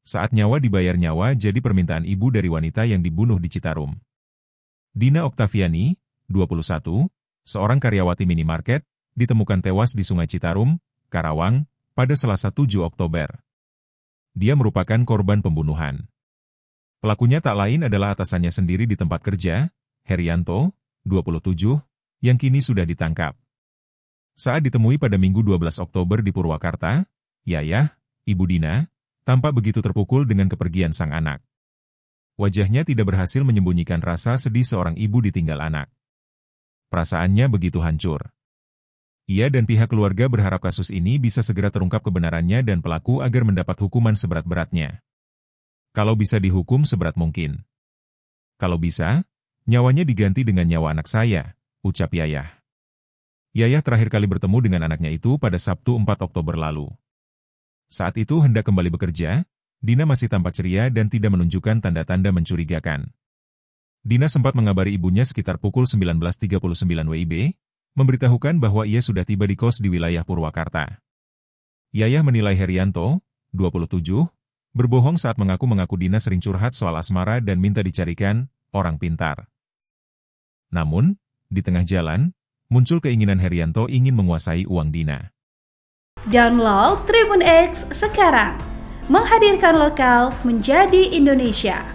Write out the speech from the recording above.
Saat nyawa dibayar nyawa jadi permintaan ibu dari wanita yang dibunuh di Citarum. Dina Oktaviani, 21, seorang karyawati minimarket, ditemukan tewas di Sungai Citarum, Karawang, pada Selasa 7 Oktober. Dia merupakan korban pembunuhan. Pelakunya tak lain adalah atasannya sendiri di tempat kerja, Herianto, 27, yang kini sudah ditangkap. Saat ditemui pada Minggu 12 Oktober di Purwakarta, Yayah, Ibu Dina, tampak begitu terpukul dengan kepergian sang anak. Wajahnya tidak berhasil menyembunyikan rasa sedih seorang ibu ditinggal anak. Perasaannya begitu hancur. Ia dan pihak keluarga berharap kasus ini bisa segera terungkap kebenarannya dan pelaku agar mendapat hukuman seberat-beratnya. Kalau bisa dihukum seberat mungkin. Kalau bisa, nyawanya diganti dengan nyawa anak saya, ucap Yayah. Yayah terakhir kali bertemu dengan anaknya itu pada Sabtu 4 Oktober lalu. Saat itu hendak kembali bekerja, Dina masih tampak ceria dan tidak menunjukkan tanda-tanda mencurigakan. Dina sempat mengabari ibunya sekitar pukul 19.39 WIB, memberitahukan bahwa ia sudah tiba di kos di wilayah Purwakarta. Yayah menilai Herianto, 27, berbohong saat mengaku Dina sering curhat soal asmara dan minta dicarikan orang pintar. Namun, di tengah jalan, muncul keinginan Herianto ingin menguasai uang Dina. Download Tribun X sekarang, menghadirkan lokal menjadi Indonesia.